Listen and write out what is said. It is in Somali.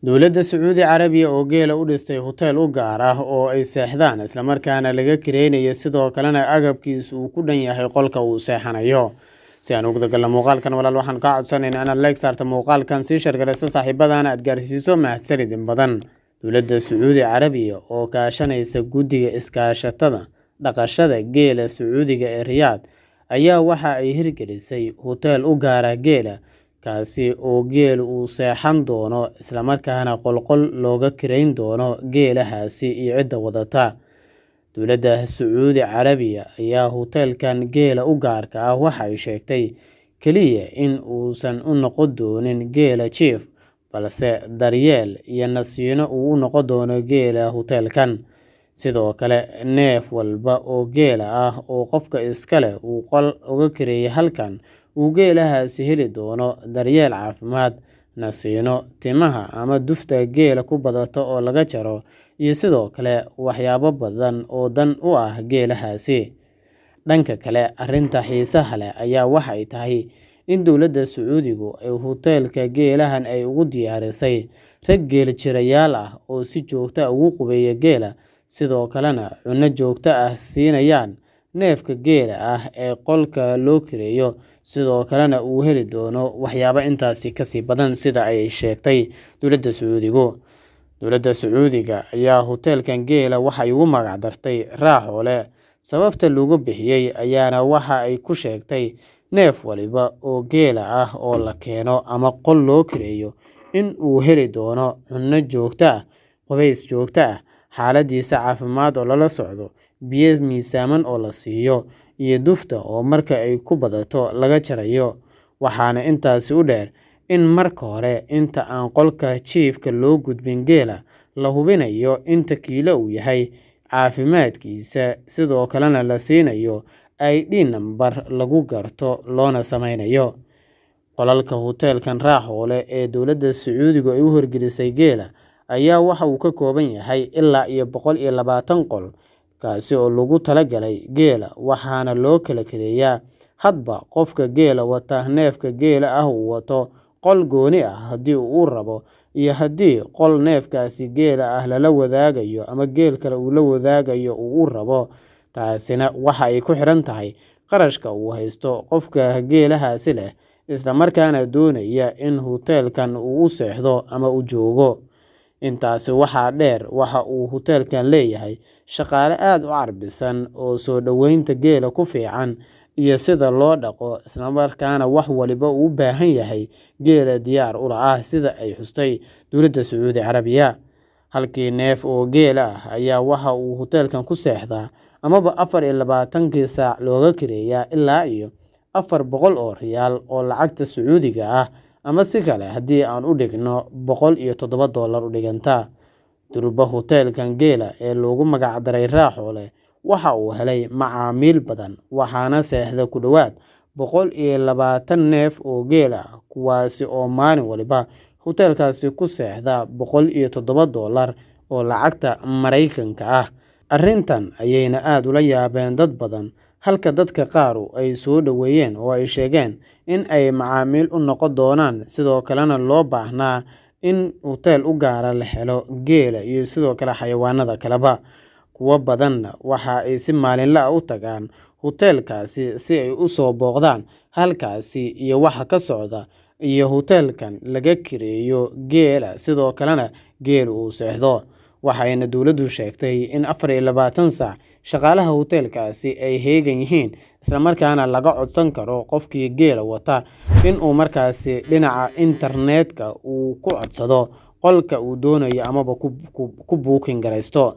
dowladda Sacuudi Carabiya oo geela u dhistay hotel u gaar ah oo ay seexdaan isla markaana laga kireynayo sidoo kalena agabkiisu uu ku dhan yahay qolka uu seexanayo. Si aan ugu dagalno muuqaalkan walaal waxaan ka codsanaynaa inaad like saarto muuqaalkan si shargareyso saaxiibadana aad gaarsiiso mahadsanidin badan. Dowladda Sacuudi Carabiya oo kaashanaysa guddiga iskaashatada dhaqashada geela Sacuudiga ee Riyadh ayaa waxa ay hirgelisay hotel u gaar ah geela kaasi oo geel uu seexan doono isla markaana qolqol looga kireyn doono geelahaasi iyo cidda wadata. Dowladda Sacuudi Carabiya ayaa hotelkan geela u gaarka ah waxa ay sheegtay kaliya in uusan u noqon doonin geela jiif balse daryeel iyo nasiino uu u noqon doono geela hotelkan. Sidoo kale neef walba oo geela ah oo qofka iska leh uu qol uga kireeyay halkan uu geelahaasi heli doono daryeel caafimaad, nasiino, timaha ama dufta geela ku badata oo laga jaro iyo sidoo kale waxyaabo badan oo dan u ah geelahaasi. Dhanka kale arrinta xiisaha leh ayaa waxay tahay in dowladda Sacuudigu ay hotelka geelahan ay ugu diyaarisay rag geel jirayaal ah oo si joogto ah ugu qubeeya geela sidoo kalena cunno joogto ah siinayaan neefka geela ah ee qolka loo kireeyo sidoo kalena uu heli doono waxyaabo intaasi ka sii badan sida ay sheegtay dowladda Sacuudigu. Dowladda Sacuudiga ayaa hotelkan geela waxay ugu magac dartay Raaxoole. Sababta loogu bixiyay ayaana waxa ay ku sheegtay neef waliba oo geela ah oo la keeno ama qol loo kireeyo in uu heli doono cunno joogto ah, qubeys joogto ah, xaaladiisa caafimaad oo lala socdo, biyo miisaaman oo la siiyo iyo dufta oo marka ay ku badato laga jarayo. Waxaana intaasi u dheer in marka hore inta aan qolka jiifka loo gudbin geela la hubinayo inta kiilo uu yahay, caafimaadkiisa sidoo kalena la siinayo ID number lagu garto loona sameynayo. Qolalka hotelkan Raaxoole ee dowladda Sacuudigu ay u hirgelisay geela ayaa waxa uu ka kooban yahay ilaa iyo 120 qol kaasi oo lagu talagalay geela waxaana loo kala kireeyaa hadba qofka geela wata neefka geela ah uu wato qol gooni ah haddii uu rabo iyo haddii qol neefkaasi geela ah lala wadaagayo ama geel kale uu la wadaagayo uu rabo. Taasina waxa ay ku xiran tahay qarashka uu haysto qofka geelahaasi leh isla markaana doonaya in hotelkan uu u seexdo ama u joogo. Intaasi waxaa dheer waxa uu hotelkan leeyahay shaqaale aad u carbisan oo soo dhaweynta geela ku fiican iyo sida loo dhaqo isla markaana wax waliba uu u baahan yahay geela diyaar u ah sida ay xustay dowladda Sacuudi Carabiya. Halkii neef oo geela ah ayaa waxa uu hotelkan ku seexdaa amaba 24 saac looga kireeyaa ilaa iyo 400 oo riyaal oo lacagta Sacuudiga ah ama si kale haddii aan u dhigno $107 u dhiganta. Durba hotelkan geela ee loogu magac daray Raaxoole waxa uu helay macaamiil badan waxaana seexda ku dhawaad 120 neef oo geela ah kuwaasi oo maalin waliba hotelkaasi ku seexda $107 oo lacagta Mareykanka ah. Arrintan ayayna aad ula yaabeen dad badan halka dadka qaar ay soo dhaweeyeen oo ay sheegeen in ay macaamiil u noqon doonaan sidoo kalena loo baahnaa in hotel u gaar la helo geela iyo sidoo kale xayawaanada kaleba. Kuwa badanna waxa ay si maalinle ah u tagaan hotelkaasi si ay u soo booqdaan halkaasi iyo waxa ka socda iyo hotelkan laga kireeyo geela sidoo kalena geel uu seexdo. Waxayna dowladdu sheegtay in 24 saac shaqaalaha hotelkaasi ay heegan yihiin isla markaana laga codsan karo qofkii geela wata in uu markaasi dhinaca internetka uu ku codsado qolka uu doonayo amaba ku booking gareysto.